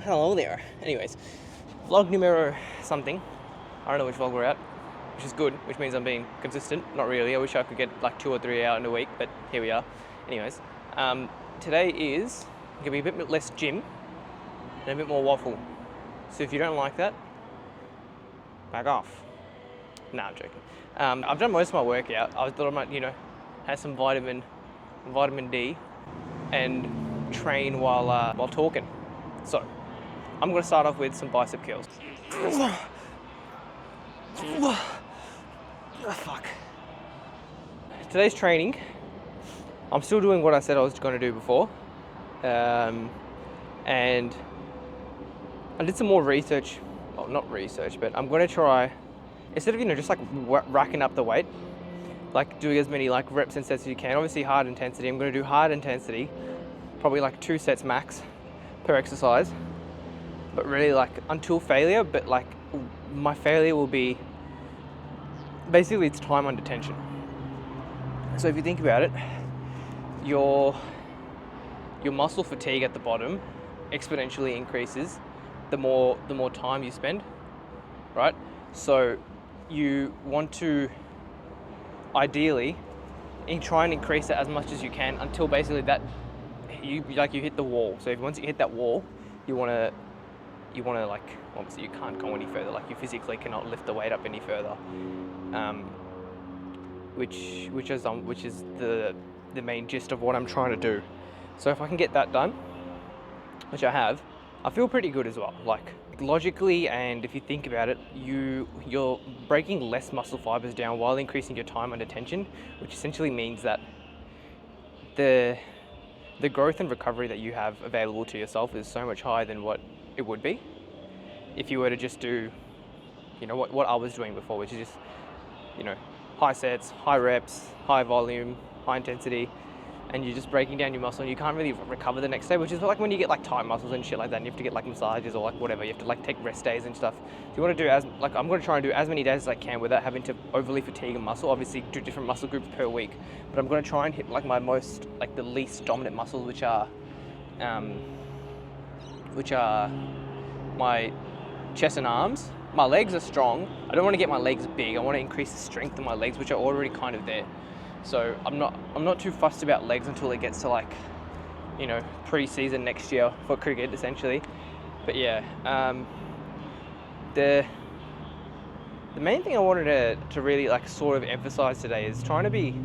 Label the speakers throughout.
Speaker 1: Hello there. Anyways, vlog numero something. I don't know which vlog we're at, which is good, which means I'm being consistent. Not really. I wish I could get like 2 or 3 out in a week, but here we are. Anyways, today is gonna be a bit less gym and a bit more waffle. So if you don't like that, back off. Nah, I'm joking. I've done most of my workout. I thought I might, have some vitamin D, and train while talking. So I'm going to start off with some bicep curls. Oh, fuck. Today's training, I'm still doing what I said I was going to do before. And I did some more research. Well, not research, but I'm going to try, instead of, just like racking up the weight, like doing as many like reps and sets as you can. Obviously hard intensity. I'm going to do hard intensity, probably like 2 sets max per exercise. But really like until failure, but like my failure will be, basically it's time under tension. So if you think about it, your muscle fatigue at the bottom exponentially increases the more time you spend, right? So you want to ideally try and increase it as much as you can until basically that you hit the wall. So once you hit that wall, you want to like, obviously you can't go any further, like you physically cannot lift the weight up any further, which is the main gist of what I'm trying to do. So if I can get that done, which I have, I feel pretty good as well. Like logically, and if you think about it, you're breaking less muscle fibers down while increasing your time under tension, which essentially means that the growth and recovery that you have available to yourself is so much higher than what it would be if you were to just do, what I was doing before, which is just, high sets, high reps, high volume, high intensity, and you're just breaking down your muscle and you can't really recover the next day, which is like when you get like tight muscles and shit like that and you have to get like massages or like whatever, you have to like take rest days and stuff. So you want to do I'm going to try and do as many days as I can without having to overly fatigue a muscle. Obviously do different muscle groups per week, but I'm going to try and hit like my most, like the least dominant muscles, which are my chest and arms. My legs are strong. I don't want to get my legs big. I want to increase the strength of my legs, which are already kind of there. So I'm not too fussed about legs until it gets to like, pre-season next year for cricket, essentially. But yeah, the main thing I wanted to really like sort of emphasize today is trying to be,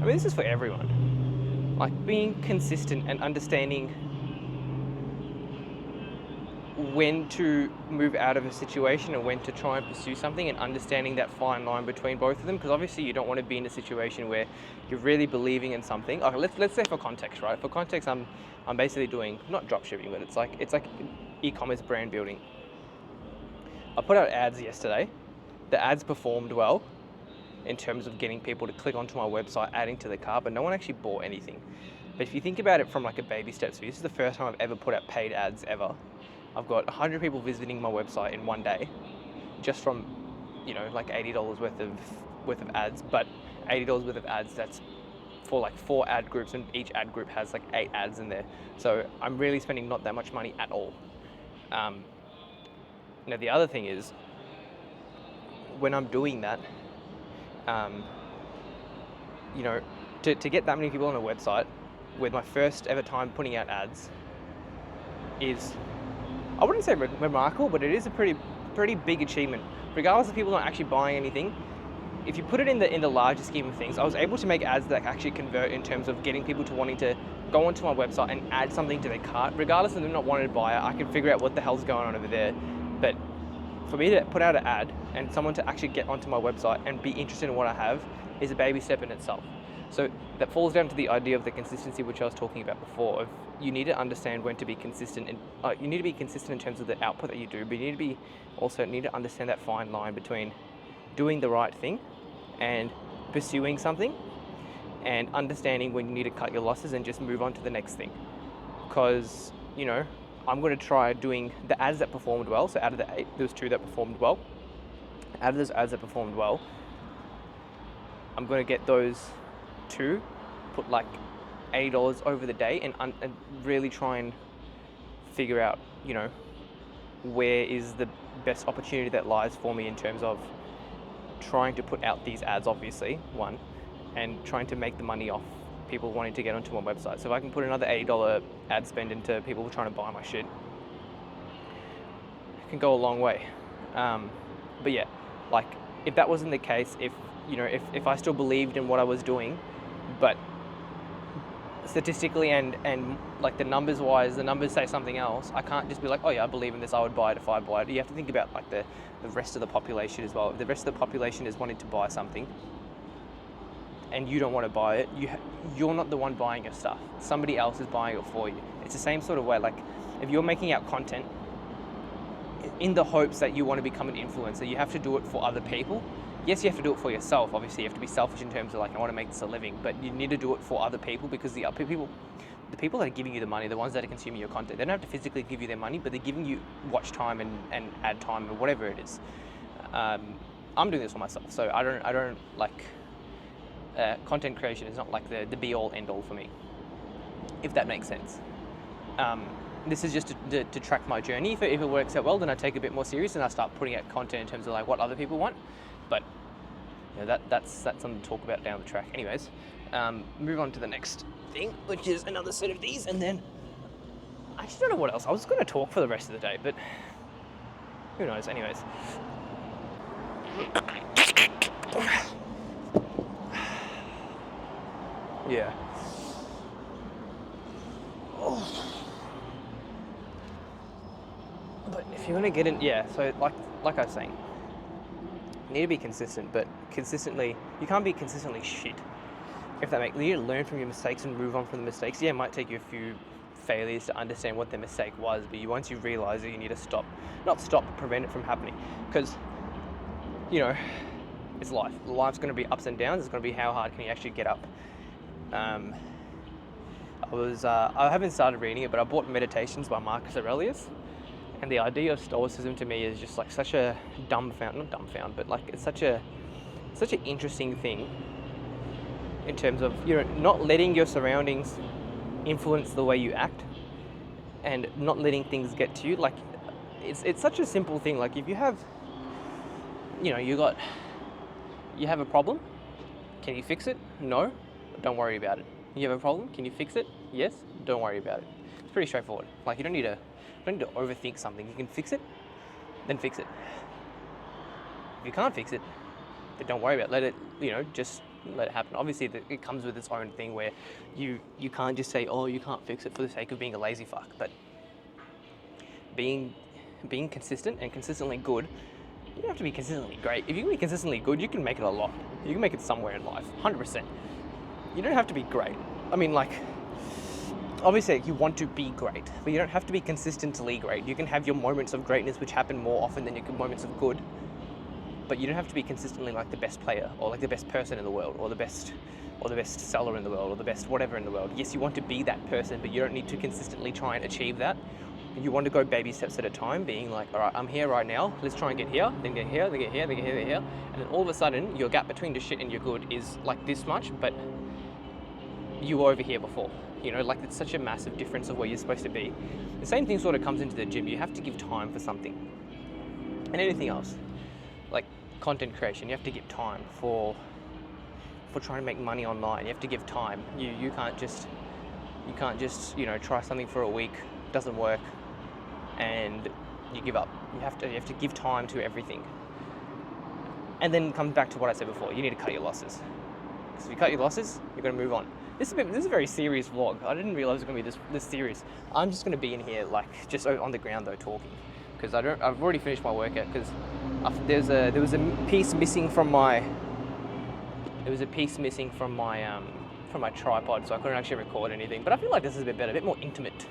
Speaker 1: this is for everyone, like being consistent and understanding when to move out of a situation and when to try and pursue something, and understanding that fine line between both of them, because obviously you don't want to be in a situation where you're really believing in something. Okay, let's say for context, right? For context, I'm basically doing not drop shipping, but it's like e-commerce brand building. I put out ads yesterday. The ads performed well in terms of getting people to click onto my website, adding to the cart, but no one actually bought anything. But if you think about it from like a baby step, so this is the first time I've ever put out paid ads ever. I've got 100 people visiting my website in one day, just from, like $80 worth of ads. But $80 worth of ads, that's for like 4 ad groups, and each ad group has like 8 ads in there. So I'm really spending not that much money at all. The other thing is, when I'm doing that, to get that many people on a website with my first ever time putting out ads is, I wouldn't say remarkable, but it is a pretty big achievement. Regardless of people not actually buying anything, if you put it in the larger scheme of things, I was able to make ads that actually convert in terms of getting people to wanting to go onto my website and add something to their cart. Regardless of them not wanting to buy it, I can figure out what the hell's going on over there. But for me to put out an ad and someone to actually get onto my website and be interested in what I have is a baby step in itself. So that falls down to the idea of the consistency, which I was talking about before. Of you need to understand when to be consistent, and you need to be consistent in terms of the output that you do, but you need to understand that fine line between doing the right thing and pursuing something, and understanding when you need to cut your losses and just move on to the next thing. Because I'm going to try doing the ads that performed well. So out of the 8, there was 2 that performed well. Out of those ads that performed well, I'm going to get those 2, put like $80 over the day, and really try and figure out, where is the best opportunity that lies for me in terms of trying to put out these ads, obviously, one, and trying to make the money off people wanting to get onto my website. So if I can put another $80 ad spend into people trying to buy my shit, it can go a long way. But yeah, like, if that wasn't the case, if I still believed in what I was doing, but statistically and like the numbers wise, the numbers say something else, I can't just be like, oh yeah, I believe in this, I would buy it if I buy it. You have to think about like the rest of the population as well. If the rest of the population is wanting to buy something and you don't want to buy it, you're not the one buying your stuff. Somebody else is buying it for you. It's the same sort of way. Like, if you're making out content in the hopes that you want to become an influencer, you have to do it for other people. Yes, you have to do it for yourself. Obviously, you have to be selfish in terms of like, I want to make this a living, but you need to do it for other people, because the people that are giving you the money, the ones that are consuming your content, they don't have to physically give you their money, but they're giving you watch time and ad time or whatever it is. I'm doing this for myself, so I don't like content creation is not like the be all end all for me, if that makes sense. This is just to track my journey. If it works out well, then I take it a bit more serious and I start putting out content in terms of like what other people want. But that's something to talk about down the track. Anyways, move on to the next thing, which is another set of these, and then I just don't know what else. I was going to talk for the rest of the day, but who knows? Anyways. Yeah. But if you're going to get in, so like I was saying, you need to be consistent, but you can't be consistently shit. If that makes, you need to learn from your mistakes and move on from the mistakes. Yeah, it might take you a few failures to understand what the mistake was, but once you realize it, you need to prevent it from happening. Because, it's life. Life's going to be ups and downs. It's going to be how hard can you actually get up. I haven't started reading it, but I bought Meditations by Marcus Aurelius. And the idea of Stoicism to me is just like such a but like it's such an interesting thing in terms of not letting your surroundings influence the way you act, and not letting things get to you. Like it's such a simple thing. Like if you have you have a problem, can you fix it? No, don't worry about it. You have a problem, can you fix it? Yes, don't worry about it. It's pretty straightforward. Like you don't need to overthink something. You can fix it, then fix it. If you can't fix it, then don't worry about it. Let it, just let it happen. Obviously, it comes with its own thing where you can't just say, oh, you can't fix it for the sake of being a lazy fuck. But being consistent and consistently good, you don't have to be consistently great. If you can be consistently good, you can make it a lot. You can make it somewhere in life, 100%. You don't have to be great. I mean, like, obviously you want to be great, but you don't have to be consistently great. You can have your moments of greatness which happen more often than your moments of good, but you don't have to be consistently like the best player or like the best person in the world or the best seller in the world or the best whatever in the world. Yes, you want to be that person, but you don't need to consistently try and achieve that. You want to go baby steps at a time, being like, all right, I'm here right now, let's try and get here, then get here, then get here, then get here, then here, and then all of a sudden your gap between the shit and your good is like this much, but you were over here before. Like it's such a massive difference of where you're supposed to be. The same thing sort of comes into the gym. You have to give time for something. And anything else, like content creation, you have to give time for trying to make money online. You have to give time. You can't just try something for a week, doesn't work, and you give up. You have to give time to everything. And then it comes back to what I said before. You need to cut your losses. Because if you cut your losses, you're going to move on. This is a very serious vlog. I didn't realize it was going to be this serious. I'm just going to be in here like just on the ground though talking, because I've already finished my workout, because there was a piece missing from my tripod, so I couldn't actually record anything. But I feel like this is a bit better, a bit more intimate.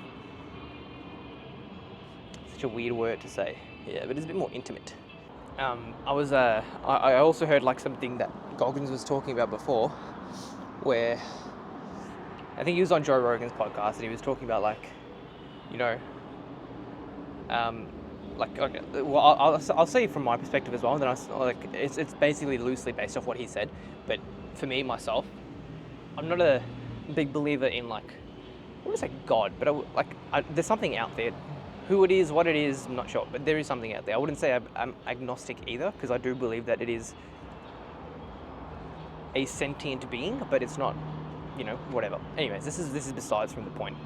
Speaker 1: Such a weird word to say. Yeah, but it's a bit more intimate. I also heard like something that Goggins was talking about before, where I think he was on Joe Rogan's podcast and he was talking about like, okay, well, I'll say from my perspective as well. And then it's basically loosely based off what he said. But for me, myself, I'm not a big believer in like, I wouldn't say God, but there's something out there Who it is, what it is, I'm not sure, but there is something out there. I wouldn't say I'm agnostic either, because I do believe that it is a sentient being, but it's not, whatever. Anyways, this is besides from the point.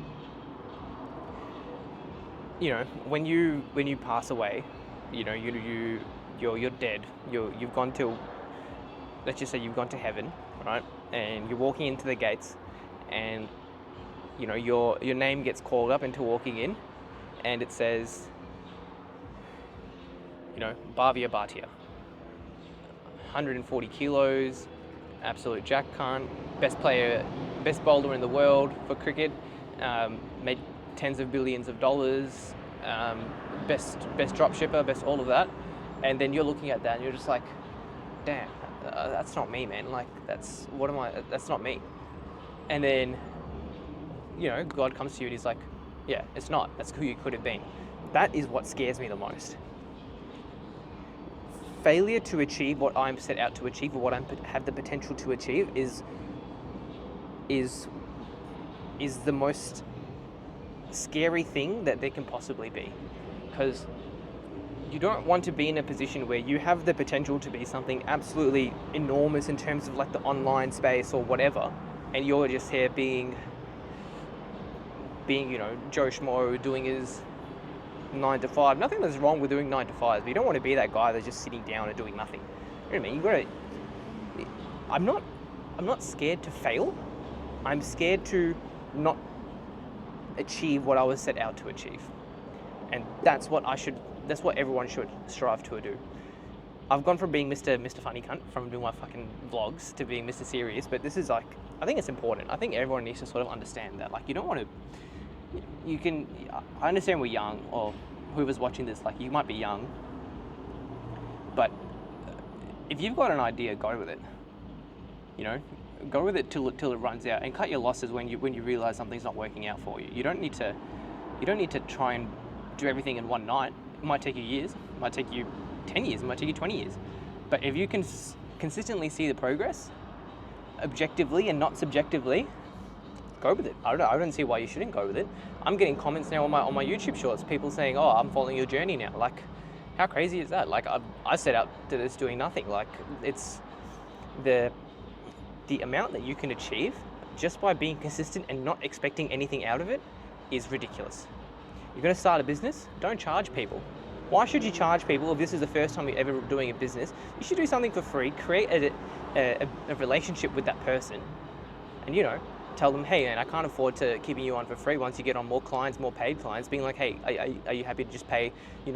Speaker 1: When you pass away, you're dead. You've gone to, let's just say you've gone to heaven, right? And you're walking into the gates, and your name gets called up into walking in, and it says, Bhavya Bhatia, 140 kilos, absolute jack cunt, best bowler in the world for cricket, made tens of billions of dollars, best drop shipper, best all of that. And then you're looking at that and you're just like, damn, that's not me, man. Like, that's not me. And then, God comes to you and he's like, yeah, it's not. That's who you could have been. That is what scares me the most. Failure to achieve what I'm set out to achieve, or what I have the potential to achieve, is the most scary thing that there can possibly be. Because you don't want to be in a position where you have the potential to be something absolutely enormous in terms of like the online space or whatever, and you're just here being Joe Schmo doing his 9 to 5. Nothing that's wrong with doing 9 to 5s, but you don't want to be that guy that's just sitting down and doing nothing. You know what I mean? I'm not scared to fail. I'm scared to not achieve what I was set out to achieve. And that's what everyone should strive to do. I've gone from being Mr. Funny Cunt, from doing my fucking vlogs, to being Mr. Serious, but this is like, I think it's important. I think everyone needs to sort of understand that. Like, you don't want to, I understand we're young, or whoever's watching this, like, you might be young, but if you've got an idea, go with it. Go with it till it runs out, and cut your losses when you realize something's not working out for you. You don't need to try and do everything in one night. It might take you years, it might take you 10 years, it might take you 20 years. But if you can consistently see the progress, objectively and not subjectively, go with it. I don't see why you shouldn't go with it. I'm getting comments now on my YouTube shorts, people saying, "Oh, I'm following your journey now." Like, how crazy is that? Like, I set out to this doing nothing. Like, it's the amount that you can achieve just by being consistent and not expecting anything out of it is ridiculous. You're going to start a business, don't charge people. Why should you charge people if this is the first time you're ever doing a business? You should do something for free, create a relationship with that person, and tell them, "Hey, man, I can't afford to keeping you on for free. Once you get on more clients, more paid clients," being like, "Hey, are you happy to just pay,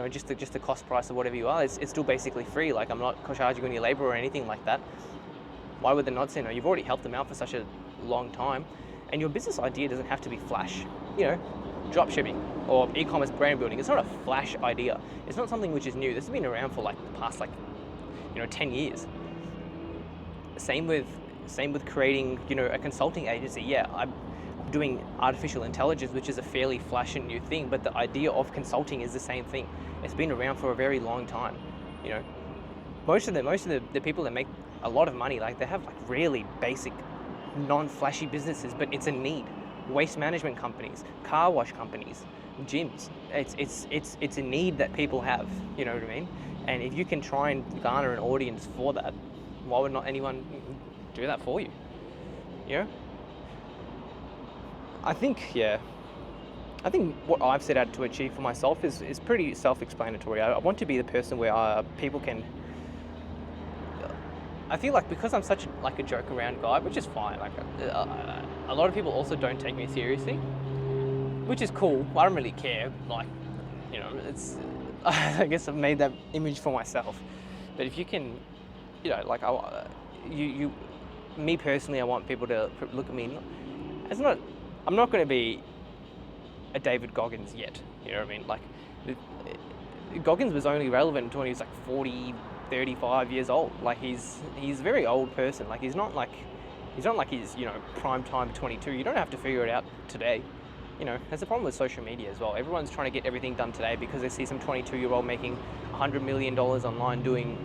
Speaker 1: just the cost price of whatever you are? It's still basically free. Like, I'm not charging you any labor or anything like that." Why would they not say no? You've already helped them out for such a long time, and your business idea doesn't have to be flash. Drop shipping or e-commerce brand building. It's not a flash idea. It's not something which is new. This has been around for like the past 10 years. Same with creating a consulting agency. Yeah, I'm doing artificial intelligence, which is a fairly flash and new thing, but the idea of consulting is the same thing. It's been around for a very long time. Most of the people that make a lot of money, like, they have like really basic, non-flashy businesses, but it's a need. Waste management companies, car wash companies, gyms. It's a need that people have. You know what I mean? And if you can try and garner an audience for that, why would not anyone do that for you? I think what I've set out to achieve for myself is pretty self-explanatory. I want to be the person where people can. I feel like because I'm such a joke around guy, which is fine. Like, a lot of people also don't take me seriously, which is cool. I don't really care. Like, it's. I guess I've made that image for myself. But if you can, like, me personally, I want people to look at me. I'm not going to be a David Goggins yet. You know what I mean? Like, Goggins was only relevant until he was like 40. 35 years old. Like, he's a very old person. Like, he's not like he's prime time 22. You don't have to figure it out today. There's a problem with social media as well. Everyone's trying to get everything done today because they see some 22-year-old making $100 million online doing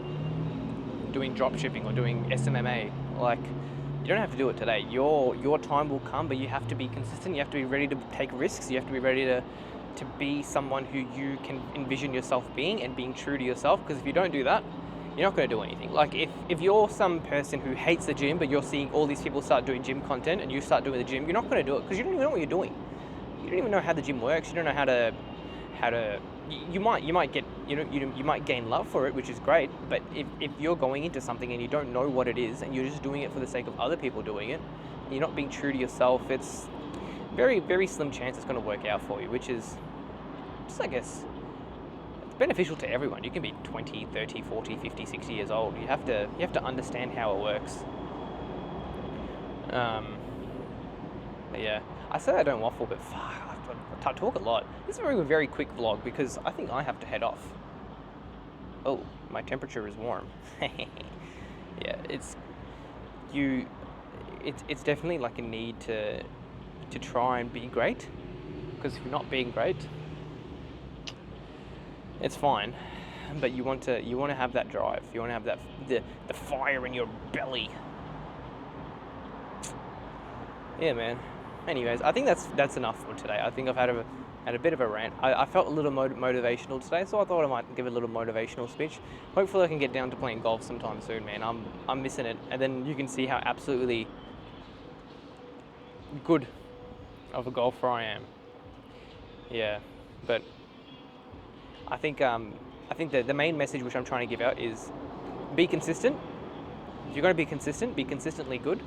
Speaker 1: drop shipping or doing SMMA. Like, you don't have to do it today. Your time will come, but you have to be consistent. You have to be ready to take risks. You have to be ready to to be someone who you can envision yourself being and being true to yourself, because if you don't do that, you're not going to do anything. Like if you're some person who hates the gym, but you're seeing all these people start doing gym content and you start doing the gym, you're not going to do it because you don't even know what you're doing. You don't even know how the gym works. You don't know how to you might get, you might gain love for it, which is great, but if you're going into something and you don't know what it is and you're just doing it for the sake of other people doing it, and you're not being true to yourself, it's very, very slim chance it's going to work out for you, which is just, I guess, it's beneficial to everyone. You can be 20, 30, 40, 50, 60 years old. You have to understand how it works. But yeah, I say I don't waffle, but fuck, I talk a lot. This is a very, very quick vlog because I think I have to head off. Oh, my temperature is warm. Yeah, it's definitely like a need to try and be great, because if you're not being great, it's fine, but you want to have that drive. You want to have that the fire in your belly. Yeah, man. Anyways, I think that's enough for today. I think I've had a bit of a rant. I felt a little motivational today, so I thought I might give a little motivational speech. Hopefully I can get down to playing golf sometime soon, man. I'm missing it, and then you can see how absolutely good of a golfer I am. Yeah, but I think that the main message which I'm trying to give out is be consistent. If you're going to be consistent, be consistently good.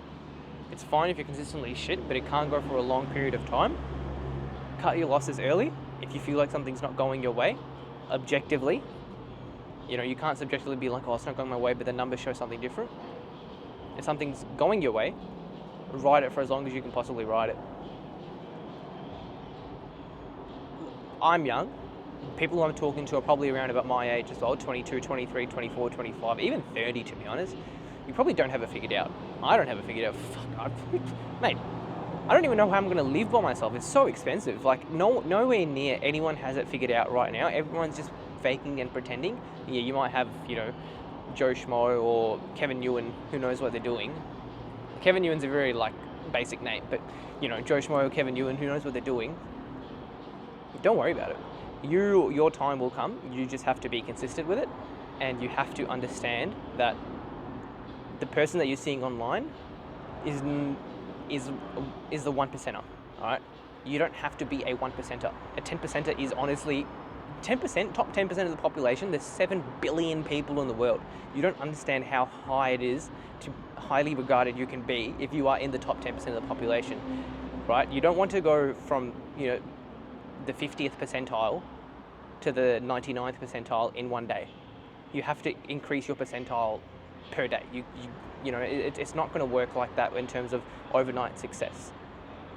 Speaker 1: It's fine if you're consistently shit, but it can't go for a long period of time. Cut your losses early if you feel like something's not going your way, objectively. You can't subjectively be like, oh, it's not going my way, but the numbers show something different. If something's going your way, ride it for as long as you can possibly ride it. I'm young. People I'm talking to are probably around about my age as well, 22, 23, 24, 25, even 30 to be honest. You probably don't have it figured out. I don't have it figured out. Fuck, mate, I don't even know how I'm going to live by myself. It's so expensive. Like, nowhere near anyone has it figured out right now. Everyone's just faking and pretending. Yeah, you might have, Joe Schmo or Kevin Ewan, who knows what they're doing. Kevin Ewan's a very, basic name, but, Joe Schmo or Kevin Ewan, who knows what they're doing. Don't worry about it. Your time will come. You just have to be consistent with it, and you have to understand that the person that you're seeing online is the 1%er. All right, you don't have to be a 1%er. A 10%er is honestly 10%, top 10% of the population. There's 7 billion people in the world. You don't understand how highly regarded you can be if you are in the top 10% of the population, right? You don't want to go from the 50th percentile to the 99th percentile in one day. You have to increase your percentile per day. It's not going to work like that in terms of overnight success.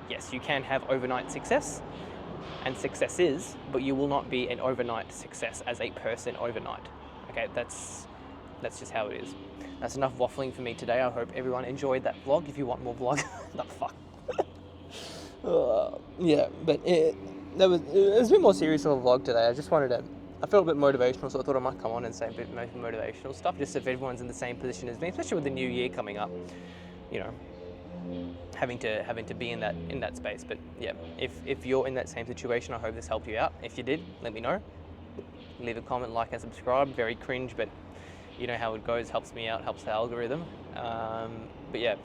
Speaker 1: Yes, you can have overnight success and successes, but you will not be an overnight success as a person overnight. Okay, that's just how it is. That's enough waffling for me today. I hope everyone enjoyed that vlog. If you want more vlog, the fuck. Yeah, but it was a bit more serious of a vlog today. I felt a bit motivational, so I thought I might come on and say a bit motivational stuff, just if everyone's in the same position as me, especially with the new year coming up, having to be in that space. But yeah, if you're in that same situation, I hope this helped you out. If you did, let me know. Leave a comment, like and subscribe. Very cringe, but you know how it goes. Helps me out, helps the algorithm. But yeah,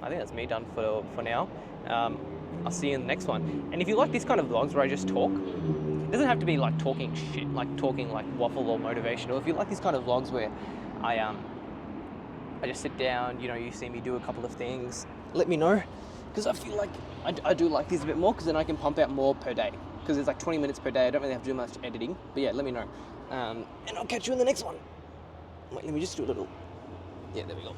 Speaker 1: I think that's me done for now. I'll see you in the next one. And if you like these kind of vlogs where I just talk, it doesn't have to be like talking shit, like talking like waffle or motivational. If you like these kind of vlogs where I just sit down, you see me do a couple of things, let me know, because I feel like I do like these a bit more, because then I can pump out more per day, because it's like 20 minutes per day. I don't really have to do much editing, but yeah, let me know. And I'll catch you in the next one. Wait, let me just do a little, yeah, there we go.